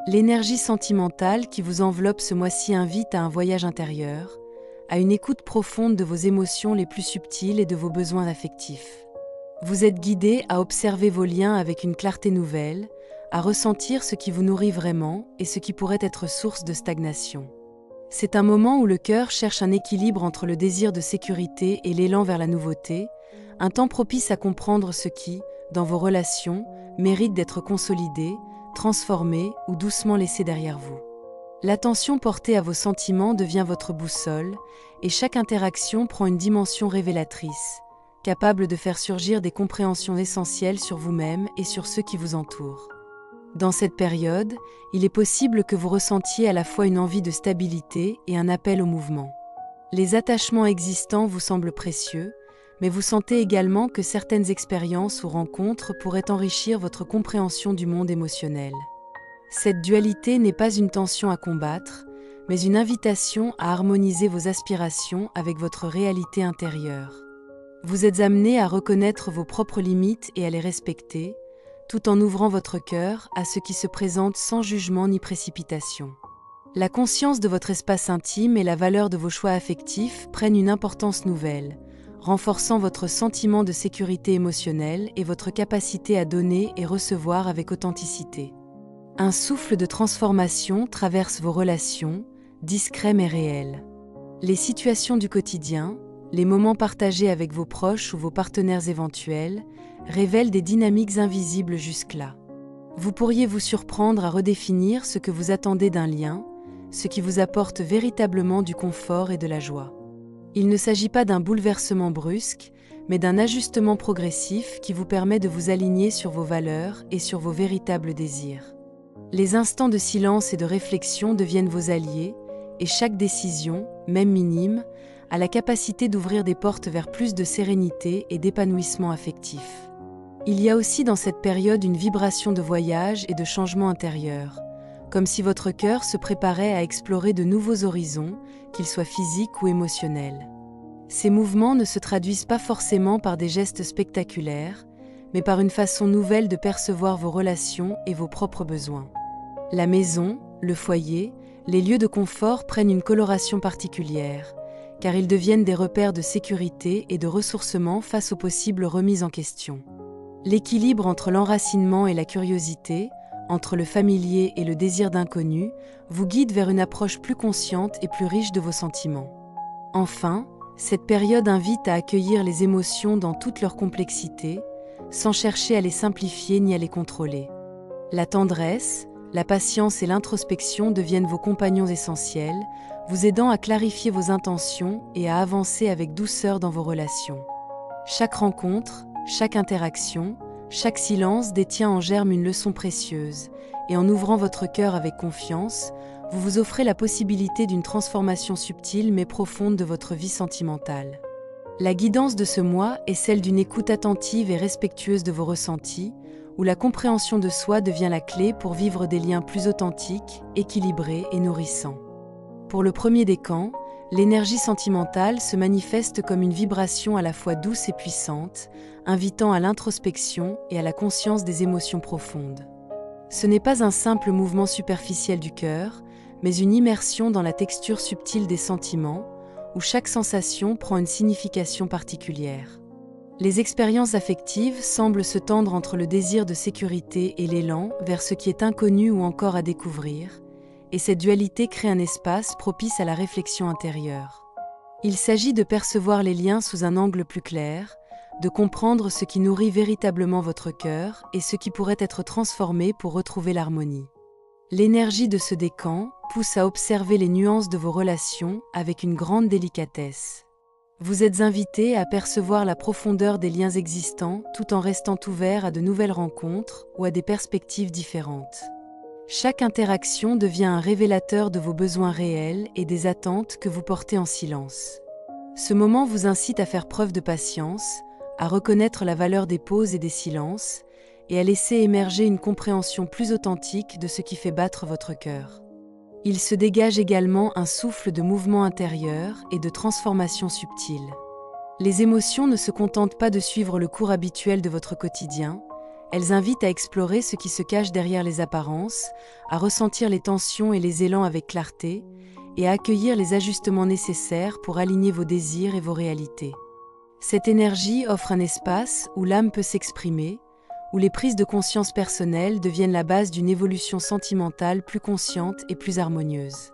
L'énergie sentimentale qui vous enveloppe ce mois-ci invite à un voyage intérieur, à une écoute profonde de vos émotions les plus subtiles et de vos besoins affectifs. Vous êtes guidé à observer vos liens avec une clarté nouvelle, à ressentir ce qui vous nourrit vraiment et ce qui pourrait être source de stagnation. C'est un moment où le cœur cherche un équilibre entre le désir de sécurité et l'élan vers la nouveauté, un temps propice à comprendre ce qui, dans vos relations, mérite d'être consolidé, transformé ou doucement laissé derrière vous. L'attention portée à vos sentiments devient votre boussole, et chaque interaction prend une dimension révélatrice, capable de faire surgir des compréhensions essentielles sur vous-même et sur ceux qui vous entourent. Dans cette période, il est possible que vous ressentiez à la fois une envie de stabilité et un appel au mouvement. Les attachements existants vous semblent précieux, mais vous sentez également que certaines expériences ou rencontres pourraient enrichir votre compréhension du monde émotionnel. Cette dualité n'est pas une tension à combattre, mais une invitation à harmoniser vos aspirations avec votre réalité intérieure. Vous êtes amené à reconnaître vos propres limites et à les respecter, tout en ouvrant votre cœur à ce qui se présente sans jugement ni précipitation. La conscience de votre espace intime et la valeur de vos choix affectifs prennent une importance nouvelle, renforçant votre sentiment de sécurité émotionnelle et votre capacité à donner et recevoir avec authenticité. Un souffle de transformation traverse vos relations, discret mais réel. Les situations du quotidien, les moments partagés avec vos proches ou vos partenaires éventuels, révèlent des dynamiques invisibles jusque-là. Vous pourriez vous surprendre à redéfinir ce que vous attendez d'un lien, ce qui vous apporte véritablement du confort et de la joie. Il ne s'agit pas d'un bouleversement brusque, mais d'un ajustement progressif qui vous permet de vous aligner sur vos valeurs et sur vos véritables désirs. Les instants de silence et de réflexion deviennent vos alliés, et chaque décision, même minime, a la capacité d'ouvrir des portes vers plus de sérénité et d'épanouissement affectif. Il y a aussi dans cette période une vibration de voyage et de changement intérieur, comme si votre cœur se préparait à explorer de nouveaux horizons, qu'ils soient physiques ou émotionnels. Ces mouvements ne se traduisent pas forcément par des gestes spectaculaires, mais par une façon nouvelle de percevoir vos relations et vos propres besoins. La maison, le foyer, les lieux de confort prennent une coloration particulière, car ils deviennent des repères de sécurité et de ressourcement face aux possibles remises en question. L'équilibre entre l'enracinement et la curiosité, entre le familier et le désir d'inconnu, vous guide vers une approche plus consciente et plus riche de vos sentiments. Enfin, cette période invite à accueillir les émotions dans toute leur complexité, sans chercher à les simplifier ni à les contrôler. La tendresse, la patience et l'introspection deviennent vos compagnons essentiels, vous aidant à clarifier vos intentions et à avancer avec douceur dans vos relations. Chaque rencontre, chaque interaction, chaque silence détient en germe une leçon précieuse, et en ouvrant votre cœur avec confiance, vous vous offrez la possibilité d'une transformation subtile mais profonde de votre vie sentimentale. La guidance de ce mois est celle d'une écoute attentive et respectueuse de vos ressentis, où la compréhension de soi devient la clé pour vivre des liens plus authentiques, équilibrés et nourrissants. Pour le premier décan, l'énergie sentimentale se manifeste comme une vibration à la fois douce et puissante, invitant à l'introspection et à la conscience des émotions profondes. Ce n'est pas un simple mouvement superficiel du cœur, mais une immersion dans la texture subtile des sentiments, où chaque sensation prend une signification particulière. Les expériences affectives semblent se tendre entre le désir de sécurité et l'élan vers ce qui est inconnu ou encore à découvrir, et cette dualité crée un espace propice à la réflexion intérieure. Il s'agit de percevoir les liens sous un angle plus clair, de comprendre ce qui nourrit véritablement votre cœur et ce qui pourrait être transformé pour retrouver l'harmonie. L'énergie de ce décan pousse à observer les nuances de vos relations avec une grande délicatesse. Vous êtes invité à percevoir la profondeur des liens existants tout en restant ouvert à de nouvelles rencontres ou à des perspectives différentes. Chaque interaction devient un révélateur de vos besoins réels et des attentes que vous portez en silence. Ce moment vous incite à faire preuve de patience, à reconnaître la valeur des pauses et des silences, et à laisser émerger une compréhension plus authentique de ce qui fait battre votre cœur. Il se dégage également un souffle de mouvement intérieur et de transformation subtile. Les émotions ne se contentent pas de suivre le cours habituel de votre quotidien, Elles invitent à explorer ce qui se cache derrière les apparences, à ressentir les tensions et les élans avec clarté, et à accueillir les ajustements nécessaires pour aligner vos désirs et vos réalités. Cette énergie offre un espace où l'âme peut s'exprimer, où les prises de conscience personnelles deviennent la base d'une évolution sentimentale plus consciente et plus harmonieuse.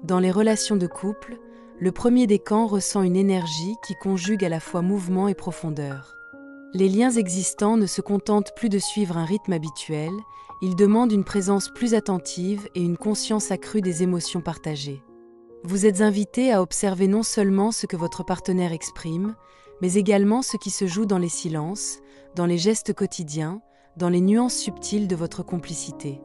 Dans les relations de couple, le premier décan ressent une énergie qui conjugue à la fois mouvement et profondeur. Les liens existants ne se contentent plus de suivre un rythme habituel, ils demandent une présence plus attentive et une conscience accrue des émotions partagées. Vous êtes invité à observer non seulement ce que votre partenaire exprime, mais également ce qui se joue dans les silences, dans les gestes quotidiens, dans les nuances subtiles de votre complicité.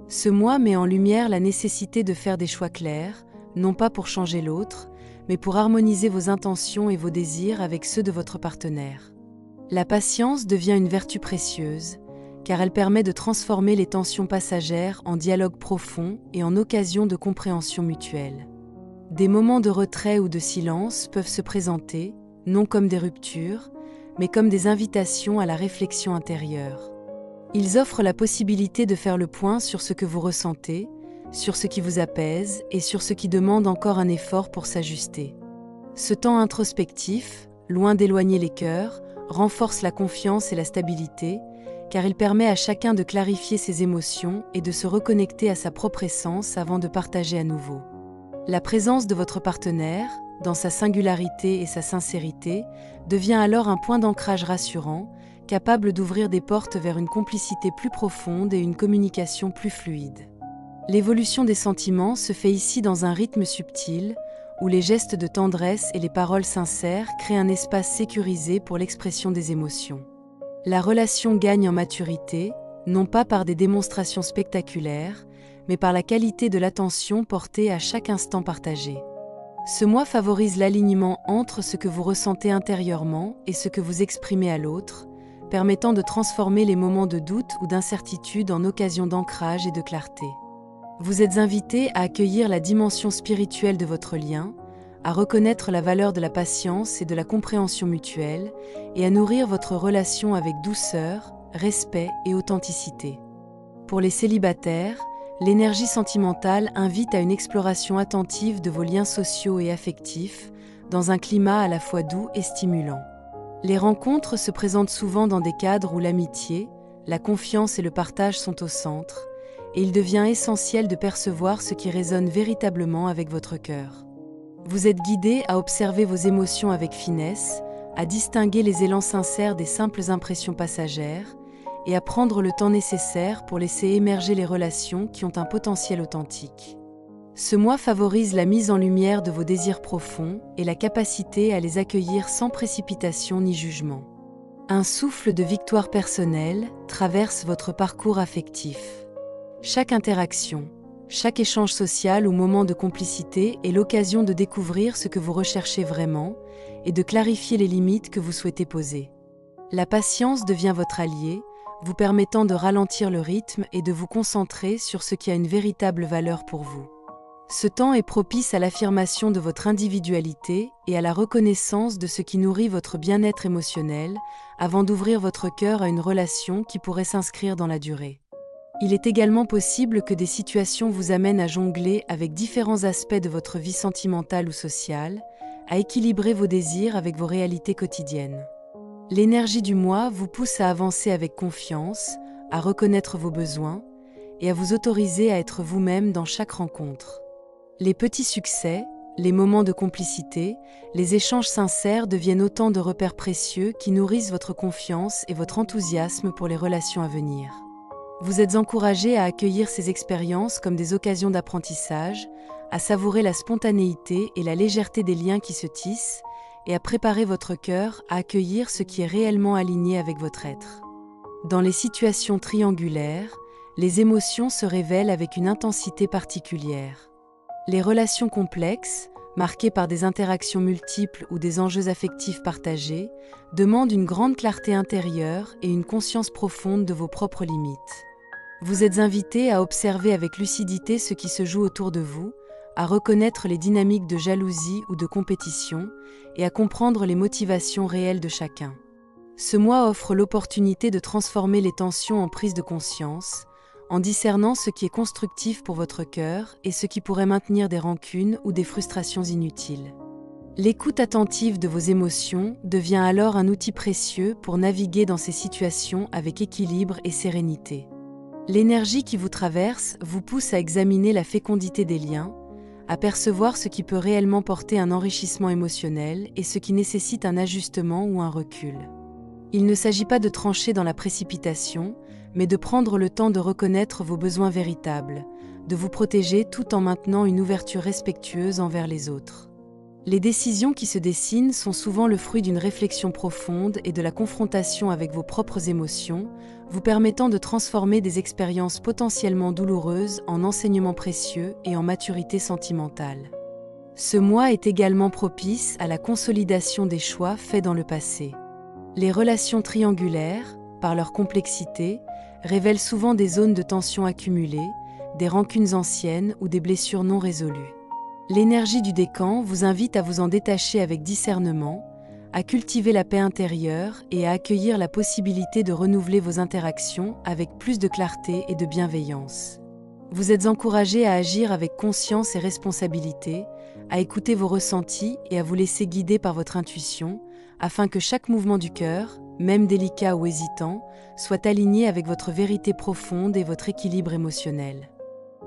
Ce mois met en lumière la nécessité de faire des choix clairs, non pas pour changer l'autre, mais pour harmoniser vos intentions et vos désirs avec ceux de votre partenaire. La patience devient une vertu précieuse, car elle permet de transformer les tensions passagères en dialogue profond et en occasion de compréhension mutuelle. Des moments de retrait ou de silence peuvent se présenter, non comme des ruptures, mais comme des invitations à la réflexion intérieure. Ils offrent la possibilité de faire le point sur ce que vous ressentez, sur ce qui vous apaise et sur ce qui demande encore un effort pour s'ajuster. Ce temps introspectif, loin d'éloigner les cœurs, renforce la confiance et la stabilité, car il permet à chacun de clarifier ses émotions et de se reconnecter à sa propre essence avant de partager à nouveau. La présence de votre partenaire, dans sa singularité et sa sincérité, devient alors un point d'ancrage rassurant, capable d'ouvrir des portes vers une complicité plus profonde et une communication plus fluide. L'évolution des sentiments se fait ici dans un rythme subtil, où les gestes de tendresse et les paroles sincères créent un espace sécurisé pour l'expression des émotions. La relation gagne en maturité, non pas par des démonstrations spectaculaires, mais par la qualité de l'attention portée à chaque instant partagé. Ce mois favorise l'alignement entre ce que vous ressentez intérieurement et ce que vous exprimez à l'autre, permettant de transformer les moments de doute ou d'incertitude en occasion d'ancrage et de clarté. Vous êtes invité à accueillir la dimension spirituelle de votre lien, à reconnaître la valeur de la patience et de la compréhension mutuelle, et à nourrir votre relation avec douceur, respect et authenticité. Pour les célibataires, l'énergie sentimentale invite à une exploration attentive de vos liens sociaux et affectifs, dans un climat à la fois doux et stimulant. Les rencontres se présentent souvent dans des cadres où l'amitié, la confiance et le partage sont au centre, et il devient essentiel de percevoir ce qui résonne véritablement avec votre cœur. Vous êtes guidé à observer vos émotions avec finesse, à distinguer les élans sincères des simples impressions passagères, et à prendre le temps nécessaire pour laisser émerger les relations qui ont un potentiel authentique. Ce mois favorise la mise en lumière de vos désirs profonds et la capacité à les accueillir sans précipitation ni jugement. Un souffle de victoire personnelle traverse votre parcours affectif. Chaque interaction, chaque échange social ou moment de complicité est l'occasion de découvrir ce que vous recherchez vraiment et de clarifier les limites que vous souhaitez poser. La patience devient votre allié, vous permettant de ralentir le rythme et de vous concentrer sur ce qui a une véritable valeur pour vous. Ce temps est propice à l'affirmation de votre individualité et à la reconnaissance de ce qui nourrit votre bien-être émotionnel, avant d'ouvrir votre cœur à une relation qui pourrait s'inscrire dans la durée. Il est également possible que des situations vous amènent à jongler avec différents aspects de votre vie sentimentale ou sociale, à équilibrer vos désirs avec vos réalités quotidiennes. L'énergie du mois vous pousse à avancer avec confiance, à reconnaître vos besoins et à vous autoriser à être vous-même dans chaque rencontre. Les petits succès, les moments de complicité, les échanges sincères deviennent autant de repères précieux qui nourrissent votre confiance et votre enthousiasme pour les relations à venir. Vous êtes encouragé à accueillir ces expériences comme des occasions d'apprentissage, à savourer la spontanéité et la légèreté des liens qui se tissent, et à préparer votre cœur à accueillir ce qui est réellement aligné avec votre être. Dans les situations triangulaires, les émotions se révèlent avec une intensité particulière. Les relations complexes, marquées par des interactions multiples ou des enjeux affectifs partagés, demandent une grande clarté intérieure et une conscience profonde de vos propres limites. Vous êtes invité à observer avec lucidité ce qui se joue autour de vous, à reconnaître les dynamiques de jalousie ou de compétition et à comprendre les motivations réelles de chacun. Ce mois offre l'opportunité de transformer les tensions en prise de conscience, en discernant ce qui est constructif pour votre cœur et ce qui pourrait maintenir des rancunes ou des frustrations inutiles. L'écoute attentive de vos émotions devient alors un outil précieux pour naviguer dans ces situations avec équilibre et sérénité. L'énergie qui vous traverse vous pousse à examiner la fécondité des liens, à percevoir ce qui peut réellement porter un enrichissement émotionnel et ce qui nécessite un ajustement ou un recul. Il ne s'agit pas de trancher dans la précipitation, mais de prendre le temps de reconnaître vos besoins véritables, de vous protéger tout en maintenant une ouverture respectueuse envers les autres. Les décisions qui se dessinent sont souvent le fruit d'une réflexion profonde et de la confrontation avec vos propres émotions, vous permettant de transformer des expériences potentiellement douloureuses en enseignements précieux et en maturité sentimentale. Ce mois est également propice à la consolidation des choix faits dans le passé. Les relations triangulaires, par leur complexité, révèlent souvent des zones de tension accumulées, des rancunes anciennes ou des blessures non résolues. L'énergie du décan vous invite à vous en détacher avec discernement, à cultiver la paix intérieure et à accueillir la possibilité de renouveler vos interactions avec plus de clarté et de bienveillance. Vous êtes encouragé à agir avec conscience et responsabilité, à écouter vos ressentis et à vous laisser guider par votre intuition, afin que chaque mouvement du cœur, même délicat ou hésitant, soit aligné avec votre vérité profonde et votre équilibre émotionnel.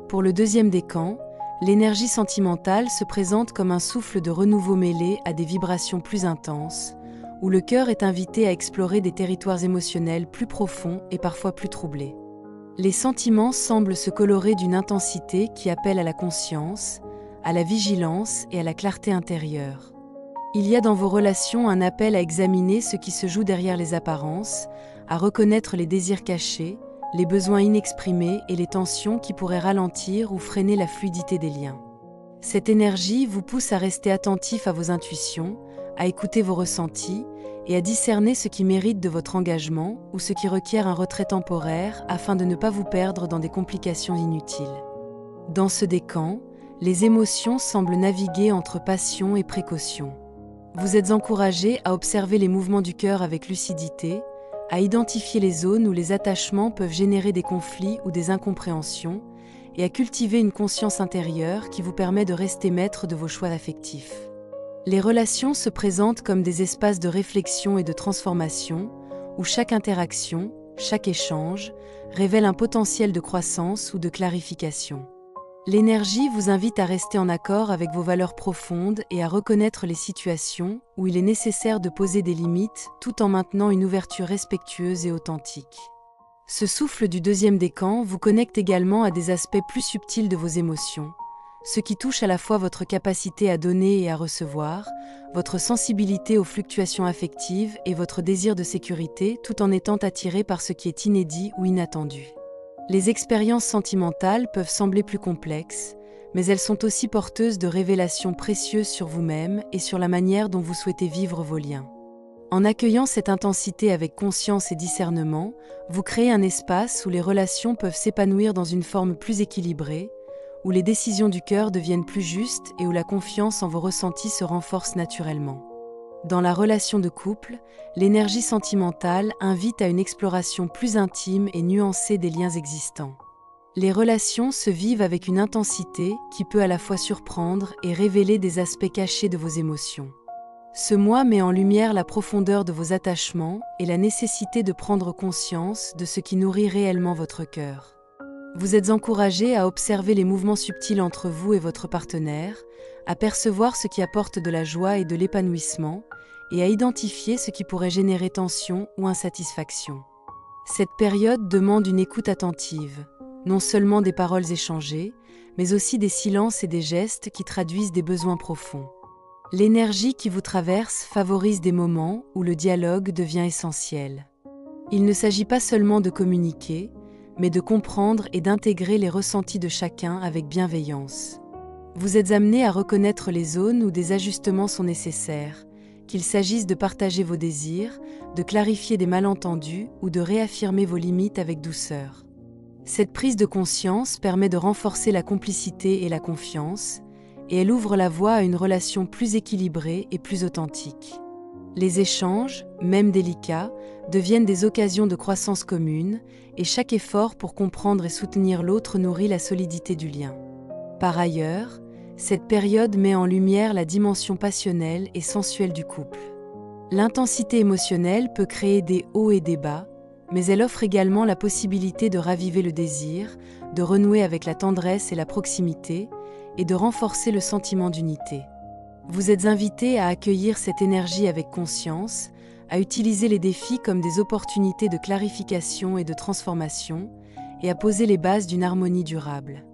Pour le deuxième décan, l'énergie sentimentale se présente comme un souffle de renouveau mêlé à des vibrations plus intenses, où le cœur est invité à explorer des territoires émotionnels plus profonds et parfois plus troublés. Les sentiments semblent se colorer d'une intensité qui appelle à la conscience, à la vigilance et à la clarté intérieure. Il y a dans vos relations un appel à examiner ce qui se joue derrière les apparences, à reconnaître les désirs cachés, les besoins inexprimés et les tensions qui pourraient ralentir ou freiner la fluidité des liens. Cette énergie vous pousse à rester attentif à vos intuitions, à écouter vos ressentis et à discerner ce qui mérite de votre engagement ou ce qui requiert un retrait temporaire afin de ne pas vous perdre dans des complications inutiles. Dans ce décan, les émotions semblent naviguer entre passion et précaution. Vous êtes encouragé à observer les mouvements du cœur avec lucidité, à identifier les zones où les attachements peuvent générer des conflits ou des incompréhensions, et à cultiver une conscience intérieure qui vous permet de rester maître de vos choix affectifs. Les relations se présentent comme des espaces de réflexion et de transformation, où chaque interaction, chaque échange, révèle un potentiel de croissance ou de clarification. L'énergie vous invite à rester en accord avec vos valeurs profondes et à reconnaître les situations où il est nécessaire de poser des limites tout en maintenant une ouverture respectueuse et authentique. Ce souffle du deuxième décan vous connecte également à des aspects plus subtils de vos émotions, ce qui touche à la fois votre capacité à donner et à recevoir, votre sensibilité aux fluctuations affectives et votre désir de sécurité tout en étant attiré par ce qui est inédit ou inattendu. Les expériences sentimentales peuvent sembler plus complexes, mais elles sont aussi porteuses de révélations précieuses sur vous-même et sur la manière dont vous souhaitez vivre vos liens. En accueillant cette intensité avec conscience et discernement, vous créez un espace où les relations peuvent s'épanouir dans une forme plus équilibrée, où les décisions du cœur deviennent plus justes et où la confiance en vos ressentis se renforce naturellement. Dans la relation de couple, l'énergie sentimentale invite à une exploration plus intime et nuancée des liens existants. Les relations se vivent avec une intensité qui peut à la fois surprendre et révéler des aspects cachés de vos émotions. Ce mois met en lumière la profondeur de vos attachements et la nécessité de prendre conscience de ce qui nourrit réellement votre cœur. Vous êtes encouragé à observer les mouvements subtils entre vous et votre partenaire, à percevoir ce qui apporte de la joie et de l'épanouissement, et à identifier ce qui pourrait générer tension ou insatisfaction. Cette période demande une écoute attentive, non seulement des paroles échangées, mais aussi des silences et des gestes qui traduisent des besoins profonds. L'énergie qui vous traverse favorise des moments où le dialogue devient essentiel. Il ne s'agit pas seulement de communiquer, mais de comprendre et d'intégrer les ressentis de chacun avec bienveillance. Vous êtes amené à reconnaître les zones où des ajustements sont nécessaires, qu'il s'agisse de partager vos désirs, de clarifier des malentendus ou de réaffirmer vos limites avec douceur. Cette prise de conscience permet de renforcer la complicité et la confiance, et elle ouvre la voie à une relation plus équilibrée et plus authentique. Les échanges, même délicats, deviennent des occasions de croissance commune, et chaque effort pour comprendre et soutenir l'autre nourrit la solidité du lien. Par ailleurs, cette période met en lumière la dimension passionnelle et sensuelle du couple. L'intensité émotionnelle peut créer des hauts et des bas, mais elle offre également la possibilité de raviver le désir, de renouer avec la tendresse et la proximité, et de renforcer le sentiment d'unité. Vous êtes invité à accueillir cette énergie avec conscience, à utiliser les défis comme des opportunités de clarification et de transformation, et à poser les bases d'une harmonie durable.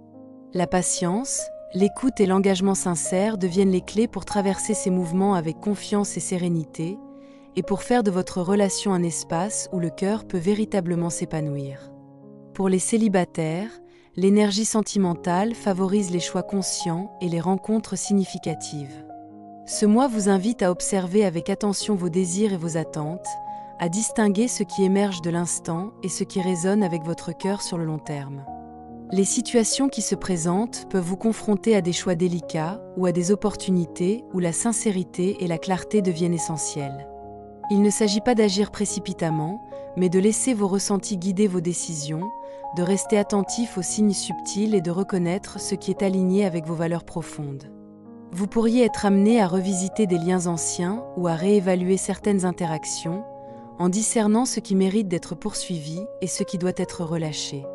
La patience, l'écoute et l'engagement sincère deviennent les clés pour traverser ces mouvements avec confiance et sérénité, et pour faire de votre relation un espace où le cœur peut véritablement s'épanouir. Pour les célibataires, l'énergie sentimentale favorise les choix conscients et les rencontres significatives. Ce mois vous invite à observer avec attention vos désirs et vos attentes, à distinguer ce qui émerge de l'instant et ce qui résonne avec votre cœur sur le long terme. Les situations qui se présentent peuvent vous confronter à des choix délicats ou à des opportunités où la sincérité et la clarté deviennent essentielles. Il ne s'agit pas d'agir précipitamment, mais de laisser vos ressentis guider vos décisions, de rester attentif aux signes subtils et de reconnaître ce qui est aligné avec vos valeurs profondes. Vous pourriez être amené à revisiter des liens anciens ou à réévaluer certaines interactions, en discernant ce qui mérite d'être poursuivi et ce qui doit être relâché.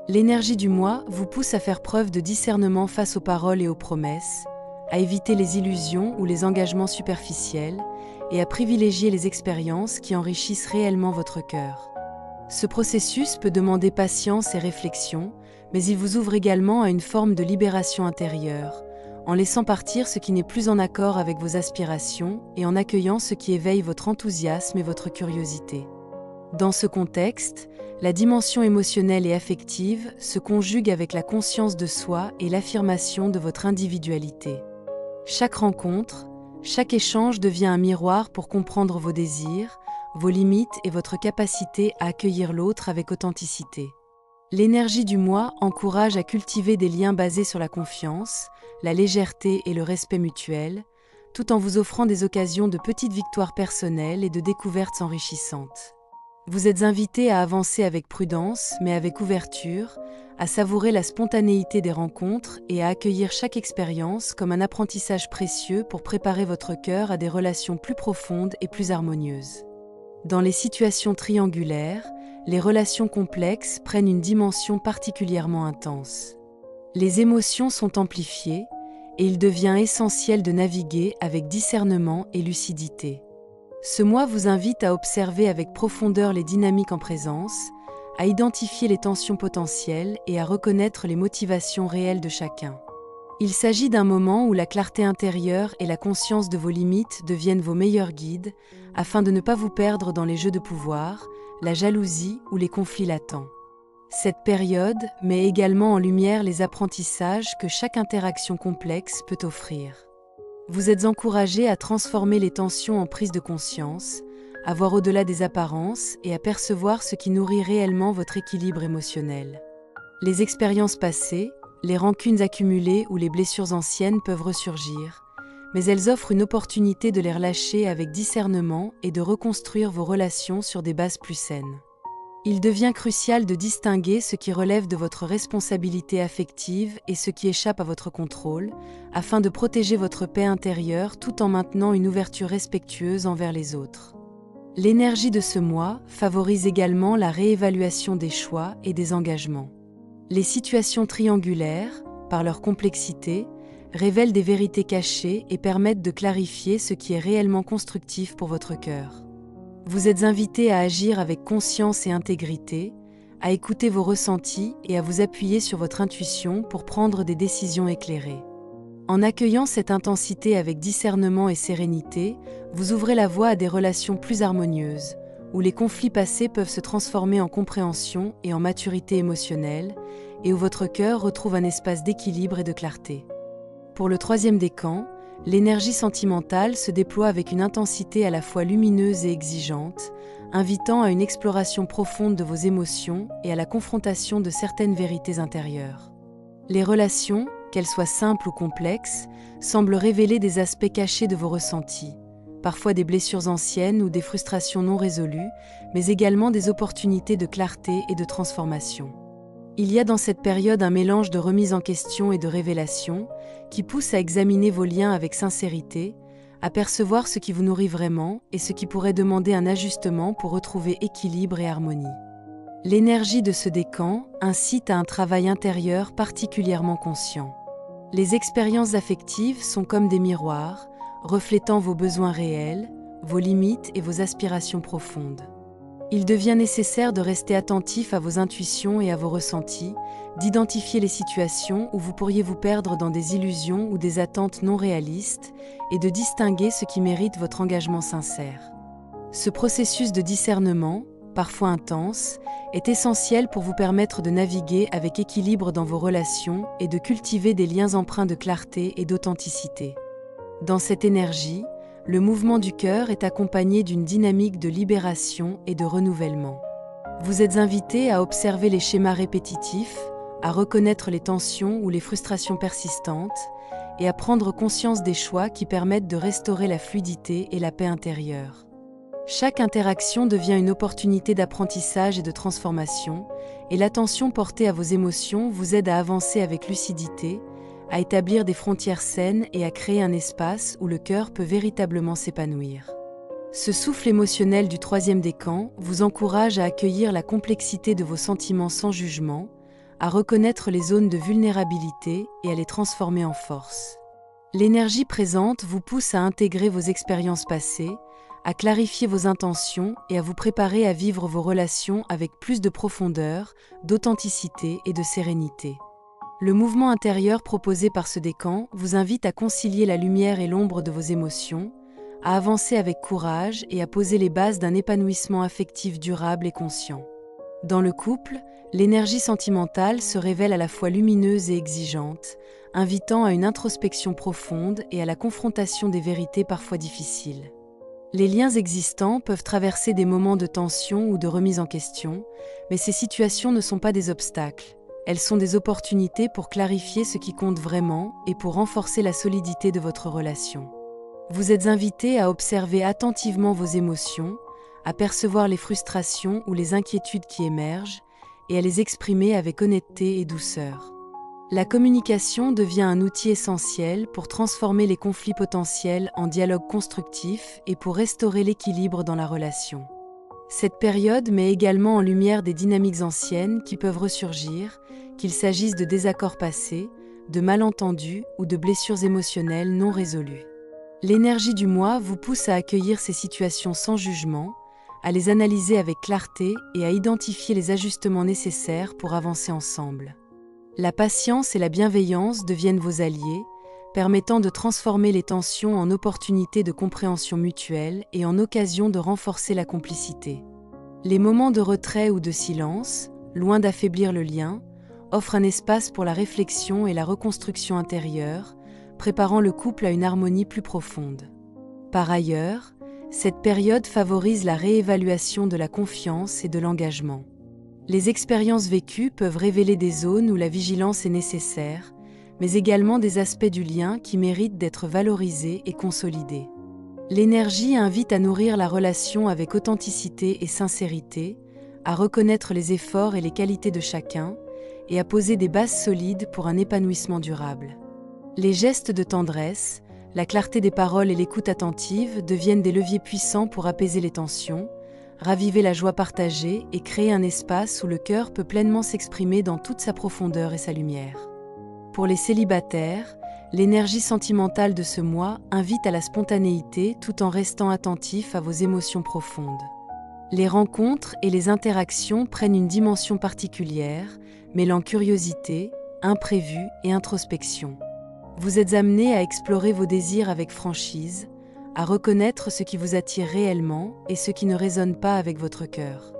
L'énergie du mois vous pousse à faire preuve de discernement face aux paroles et aux promesses, à éviter les illusions ou les engagements superficiels et à privilégier les expériences qui enrichissent réellement votre cœur. Ce processus peut demander patience et réflexion, mais il vous ouvre également à une forme de libération intérieure, en laissant partir ce qui n'est plus en accord avec vos aspirations et en accueillant ce qui éveille votre enthousiasme et votre curiosité. Dans ce contexte, la dimension émotionnelle et affective se conjugue avec la conscience de soi et l'affirmation de votre individualité. Chaque rencontre, chaque échange devient un miroir pour comprendre vos désirs, vos limites et votre capacité à accueillir l'autre avec authenticité. L'énergie du mois encourage à cultiver des liens basés sur la confiance, la légèreté et le respect mutuel, tout en vous offrant des occasions de petites victoires personnelles et de découvertes enrichissantes. Vous êtes invité à avancer avec prudence, mais avec ouverture, à savourer la spontanéité des rencontres et à accueillir chaque expérience comme un apprentissage précieux pour préparer votre cœur à des relations plus profondes et plus harmonieuses. Dans les situations triangulaires, les relations complexes prennent une dimension particulièrement intense. Les émotions sont amplifiées et il devient essentiel de naviguer avec discernement et lucidité. Ce mois vous invite à observer avec profondeur les dynamiques en présence, à identifier les tensions potentielles et à reconnaître les motivations réelles de chacun. Il s'agit d'un moment où la clarté intérieure et la conscience de vos limites deviennent vos meilleurs guides, afin de ne pas vous perdre dans les jeux de pouvoir, la jalousie ou les conflits latents. Cette période met également en lumière les apprentissages que chaque interaction complexe peut offrir. Vous êtes encouragé à transformer les tensions en prise de conscience, à voir au-delà des apparences et à percevoir ce qui nourrit réellement votre équilibre émotionnel. Les expériences passées, les rancunes accumulées ou les blessures anciennes peuvent ressurgir, mais elles offrent une opportunité de les relâcher avec discernement et de reconstruire vos relations sur des bases plus saines. Il devient crucial de distinguer ce qui relève de votre responsabilité affective et ce qui échappe à votre contrôle, afin de protéger votre paix intérieure tout en maintenant une ouverture respectueuse envers les autres. L'énergie de ce mois favorise également la réévaluation des choix et des engagements. Les situations triangulaires, par leur complexité, révèlent des vérités cachées et permettent de clarifier ce qui est réellement constructif pour votre cœur. Vous êtes invité à agir avec conscience et intégrité, à écouter vos ressentis et à vous appuyer sur votre intuition pour prendre des décisions éclairées. En accueillant cette intensité avec discernement et sérénité, vous ouvrez la voie à des relations plus harmonieuses, où les conflits passés peuvent se transformer en compréhension et en maturité émotionnelle, et où votre cœur retrouve un espace d'équilibre et de clarté. Pour le troisième décan, l'énergie sentimentale se déploie avec une intensité à la fois lumineuse et exigeante, invitant à une exploration profonde de vos émotions et à la confrontation de certaines vérités intérieures. Les relations, qu'elles soient simples ou complexes, semblent révéler des aspects cachés de vos ressentis, parfois des blessures anciennes ou des frustrations non résolues, mais également des opportunités de clarté et de transformation. Il y a dans cette période un mélange de remise en question et de révélation qui pousse à examiner vos liens avec sincérité, à percevoir ce qui vous nourrit vraiment et ce qui pourrait demander un ajustement pour retrouver équilibre et harmonie. L'énergie de ce décan incite à un travail intérieur particulièrement conscient. Les expériences affectives sont comme des miroirs, reflétant vos besoins réels, vos limites et vos aspirations profondes. Il devient nécessaire de rester attentif à vos intuitions et à vos ressentis, d'identifier les situations où vous pourriez vous perdre dans des illusions ou des attentes non réalistes, et de distinguer ce qui mérite votre engagement sincère. Ce processus de discernement, parfois intense, est essentiel pour vous permettre de naviguer avec équilibre dans vos relations et de cultiver des liens empreints de clarté et d'authenticité. Dans cette énergie, le mouvement du cœur est accompagné d'une dynamique de libération et de renouvellement. Vous êtes invité à observer les schémas répétitifs, à reconnaître les tensions ou les frustrations persistantes, et à prendre conscience des choix qui permettent de restaurer la fluidité et la paix intérieure. Chaque interaction devient une opportunité d'apprentissage et de transformation, et l'attention portée à vos émotions vous aide à avancer avec lucidité, à établir des frontières saines et à créer un espace où le cœur peut véritablement s'épanouir. Ce souffle émotionnel du troisième décan vous encourage à accueillir la complexité de vos sentiments sans jugement, à reconnaître les zones de vulnérabilité et à les transformer en force. L'énergie présente vous pousse à intégrer vos expériences passées, à clarifier vos intentions et à vous préparer à vivre vos relations avec plus de profondeur, d'authenticité et de sérénité. Le mouvement intérieur proposé par ce décan vous invite à concilier la lumière et l'ombre de vos émotions, à avancer avec courage et à poser les bases d'un épanouissement affectif durable et conscient. Dans le couple, l'énergie sentimentale se révèle à la fois lumineuse et exigeante, invitant à une introspection profonde et à la confrontation des vérités parfois difficiles. Les liens existants peuvent traverser des moments de tension ou de remise en question, mais ces situations ne sont pas des obstacles. Elles sont des opportunités pour clarifier ce qui compte vraiment et pour renforcer la solidité de votre relation. Vous êtes invité à observer attentivement vos émotions, à percevoir les frustrations ou les inquiétudes qui émergent et à les exprimer avec honnêteté et douceur. La communication devient un outil essentiel pour transformer les conflits potentiels en dialogue constructif et pour restaurer l'équilibre dans la relation. Cette période met également en lumière des dynamiques anciennes qui peuvent ressurgir, qu'il s'agisse de désaccords passés, de malentendus ou de blessures émotionnelles non résolues. L'énergie du mois vous pousse à accueillir ces situations sans jugement, à les analyser avec clarté et à identifier les ajustements nécessaires pour avancer ensemble. La patience et la bienveillance deviennent vos alliés, permettant de transformer les tensions en opportunités de compréhension mutuelle et en occasion de renforcer la complicité. Les moments de retrait ou de silence, loin d'affaiblir le lien, offrent un espace pour la réflexion et la reconstruction intérieure, préparant le couple à une harmonie plus profonde. Par ailleurs, cette période favorise la réévaluation de la confiance et de l'engagement. Les expériences vécues peuvent révéler des zones où la vigilance est nécessaire, mais également des aspects du lien qui méritent d'être valorisés et consolidés. L'énergie invite à nourrir la relation avec authenticité et sincérité, à reconnaître les efforts et les qualités de chacun, et à poser des bases solides pour un épanouissement durable. Les gestes de tendresse, la clarté des paroles et l'écoute attentive deviennent des leviers puissants pour apaiser les tensions, raviver la joie partagée et créer un espace où le cœur peut pleinement s'exprimer dans toute sa profondeur et sa lumière. Pour les célibataires, l'énergie sentimentale de ce mois invite à la spontanéité tout en restant attentif à vos émotions profondes. Les rencontres et les interactions prennent une dimension particulière, mêlant curiosité, imprévu et introspection. Vous êtes amené à explorer vos désirs avec franchise, à reconnaître ce qui vous attire réellement et ce qui ne résonne pas avec votre cœur.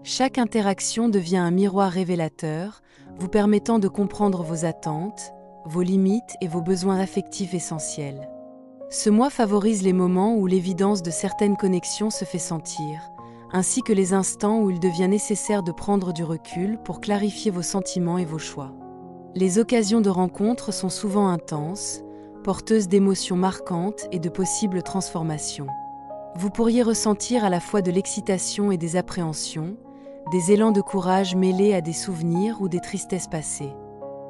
Chaque interaction devient un miroir révélateur, vous permettant de comprendre vos attentes, vos limites et vos besoins affectifs essentiels. Ce mois favorise les moments où l'évidence de certaines connexions se fait sentir, ainsi que les instants où il devient nécessaire de prendre du recul pour clarifier vos sentiments et vos choix. Les occasions de rencontre sont souvent intenses, porteuses d'émotions marquantes et de possibles transformations. Vous pourriez ressentir à la fois de l'excitation et des appréhensions, des élans de courage mêlés à des souvenirs ou des tristesses passées.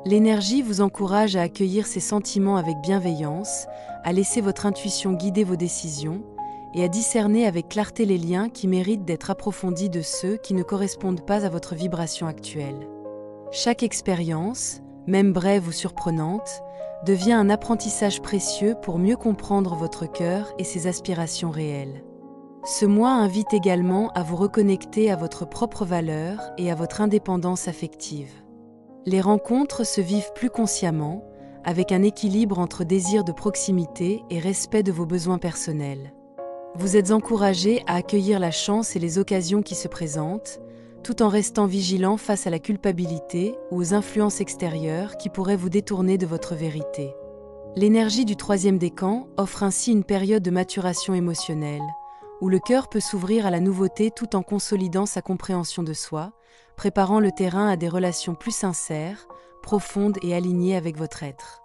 L'énergie vous encourage à accueillir ces sentiments avec bienveillance, à laisser votre intuition guider vos décisions et à discerner avec clarté les liens qui méritent d'être approfondis de ceux qui ne correspondent pas à votre vibration actuelle. Chaque expérience, même brève ou surprenante, devient un apprentissage précieux pour mieux comprendre votre cœur et ses aspirations réelles. Ce mois invite également à vous reconnecter à votre propre valeur et à votre indépendance affective. Les rencontres se vivent plus consciemment, avec un équilibre entre désir de proximité et respect de vos besoins personnels. Vous êtes encouragé à accueillir la chance et les occasions qui se présentent, tout en restant vigilant face à la culpabilité ou aux influences extérieures qui pourraient vous détourner de votre vérité. L'énergie du troisième décan offre ainsi une période de maturation émotionnelle, où le cœur peut s'ouvrir à la nouveauté tout en consolidant sa compréhension de soi, préparant le terrain à des relations plus sincères, profondes et alignées avec votre être.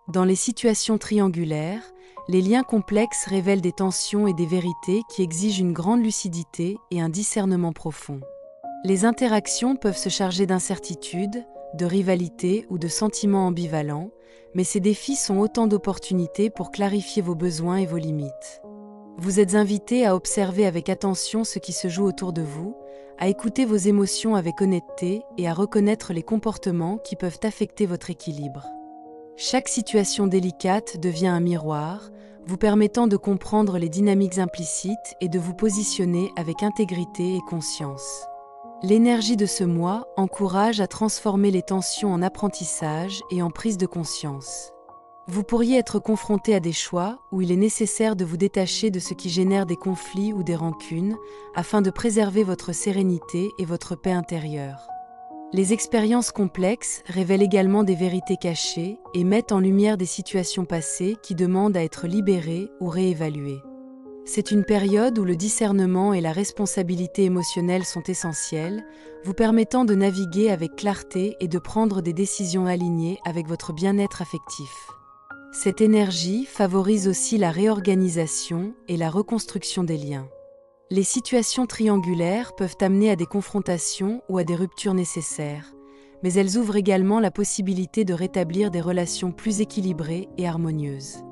Dans les situations triangulaires, les liens complexes révèlent des tensions et des vérités qui exigent une grande lucidité et un discernement profond. Les interactions peuvent se charger d'incertitudes, de rivalité ou de sentiments ambivalents, mais ces défis sont autant d'opportunités pour clarifier vos besoins et vos limites. Vous êtes invité à observer avec attention ce qui se joue autour de vous, à écouter vos émotions avec honnêteté et à reconnaître les comportements qui peuvent affecter votre équilibre. Chaque situation délicate devient un miroir, vous permettant de comprendre les dynamiques implicites et de vous positionner avec intégrité et conscience. L'énergie de ce mois encourage à transformer les tensions en apprentissage et en prise de conscience. Vous pourriez être confronté à des choix où il est nécessaire de vous détacher de ce qui génère des conflits ou des rancunes afin de préserver votre sérénité et votre paix intérieure. Les expériences complexes révèlent également des vérités cachées et mettent en lumière des situations passées qui demandent à être libérées ou réévaluées. C'est une période où le discernement et la responsabilité émotionnelle sont essentiels, vous permettant de naviguer avec clarté et de prendre des décisions alignées avec votre bien-être affectif. Cette énergie favorise aussi la réorganisation et la reconstruction des liens. Les situations triangulaires peuvent amener à des confrontations ou à des ruptures nécessaires, mais elles ouvrent également la possibilité de rétablir des relations plus équilibrées et harmonieuses.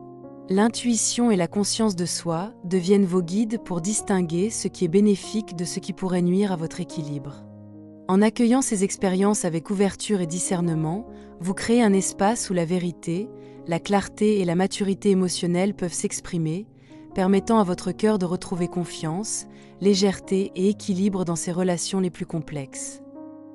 L'intuition et la conscience de soi deviennent vos guides pour distinguer ce qui est bénéfique de ce qui pourrait nuire à votre équilibre. En accueillant ces expériences avec ouverture et discernement, vous créez un espace où la vérité, la clarté et la maturité émotionnelle peuvent s'exprimer, permettant à votre cœur de retrouver confiance, légèreté et équilibre dans ses relations les plus complexes.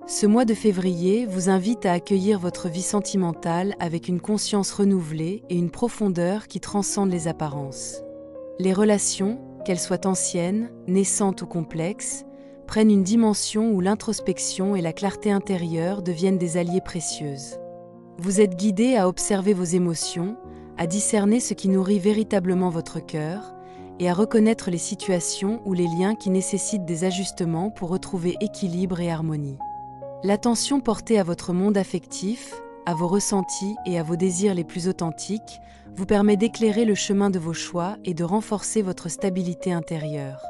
Ce mois de février vous invite à accueillir votre vie sentimentale avec une conscience renouvelée et une profondeur qui transcende les apparences. Les relations, qu'elles soient anciennes, naissantes ou complexes, prennent une dimension où l'introspection et la clarté intérieure deviennent des alliés précieuses. Vous êtes guidé à observer vos émotions, à discerner ce qui nourrit véritablement votre cœur et à reconnaître les situations ou les liens qui nécessitent des ajustements pour retrouver équilibre et harmonie. L'attention portée à votre monde affectif, à vos ressentis et à vos désirs les plus authentiques vous permet d'éclairer le chemin de vos choix et de renforcer votre stabilité intérieure.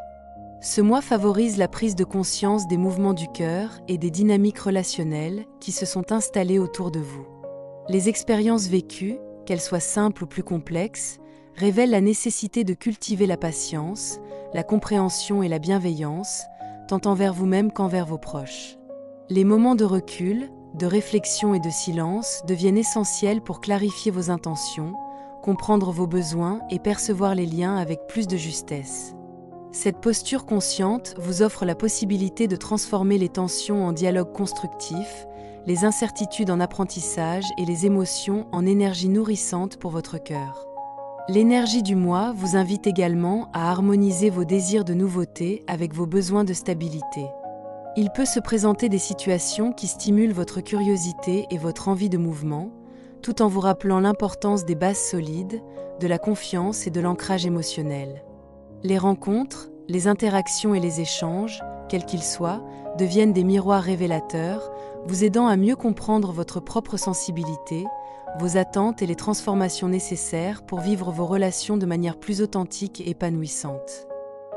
Ce mois favorise la prise de conscience des mouvements du cœur et des dynamiques relationnelles qui se sont installées autour de vous. Les expériences vécues, qu'elles soient simples ou plus complexes, révèlent la nécessité de cultiver la patience, la compréhension et la bienveillance, tant envers vous-même qu'envers vos proches. Les moments de recul, de réflexion et de silence deviennent essentiels pour clarifier vos intentions, comprendre vos besoins et percevoir les liens avec plus de justesse. Cette posture consciente vous offre la possibilité de transformer les tensions en dialogue constructif, les incertitudes en apprentissage et les émotions en énergie nourrissante pour votre cœur. L'énergie du mois vous invite également à harmoniser vos désirs de nouveauté avec vos besoins de stabilité. Il peut se présenter des situations qui stimulent votre curiosité et votre envie de mouvement, tout en vous rappelant l'importance des bases solides, de la confiance et de l'ancrage émotionnel. Les rencontres, les interactions et les échanges, quels qu'ils soient, deviennent des miroirs révélateurs, vous aidant à mieux comprendre votre propre sensibilité, vos attentes et les transformations nécessaires pour vivre vos relations de manière plus authentique et épanouissante.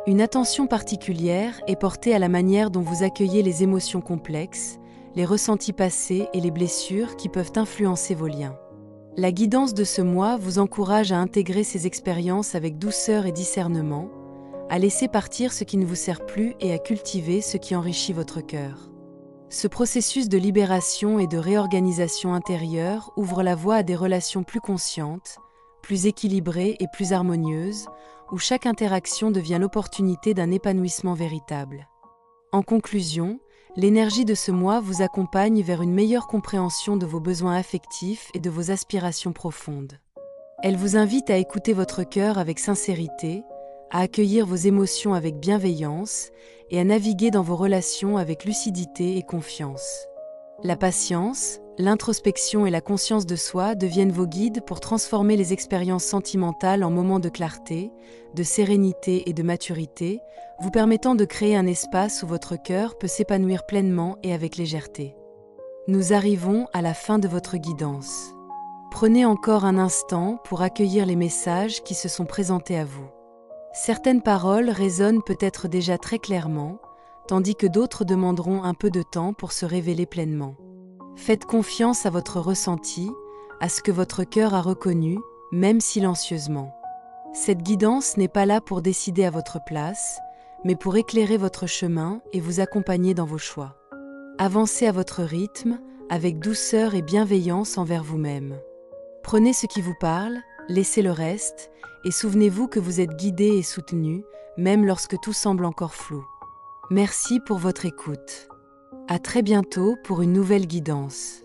Une attention particulière est portée à la manière dont vous accueillez les émotions complexes, les ressentis passés et les blessures qui peuvent influencer vos liens. La guidance de ce mois vous encourage à intégrer ces expériences avec douceur et discernement, à laisser partir ce qui ne vous sert plus et à cultiver ce qui enrichit votre cœur. Ce processus de libération et de réorganisation intérieure ouvre la voie à des relations plus conscientes, plus équilibrées et plus harmonieuses, où chaque interaction devient l'opportunité d'un épanouissement véritable. En conclusion, l'énergie de ce mois vous accompagne vers une meilleure compréhension de vos besoins affectifs et de vos aspirations profondes. Elle vous invite à écouter votre cœur avec sincérité, à accueillir vos émotions avec bienveillance et à naviguer dans vos relations avec lucidité et confiance. La patience, l'introspection et la conscience de soi deviennent vos guides pour transformer les expériences sentimentales en moments de clarté, de sérénité et de maturité, vous permettant de créer un espace où votre cœur peut s'épanouir pleinement et avec légèreté. Nous arrivons à la fin de votre guidance. Prenez encore un instant pour accueillir les messages qui se sont présentés à vous. Certaines paroles résonnent peut-être déjà très clairement, tandis que d'autres demanderont un peu de temps pour se révéler pleinement. Faites confiance à votre ressenti, à ce que votre cœur a reconnu, même silencieusement. Cette guidance n'est pas là pour décider à votre place, mais pour éclairer votre chemin et vous accompagner dans vos choix. Avancez à votre rythme, avec douceur et bienveillance envers vous-même. Prenez ce qui vous parle, laissez le reste, et souvenez-vous que vous êtes guidé et soutenu, même lorsque tout semble encore flou. Merci pour votre écoute. À très bientôt pour une nouvelle guidance.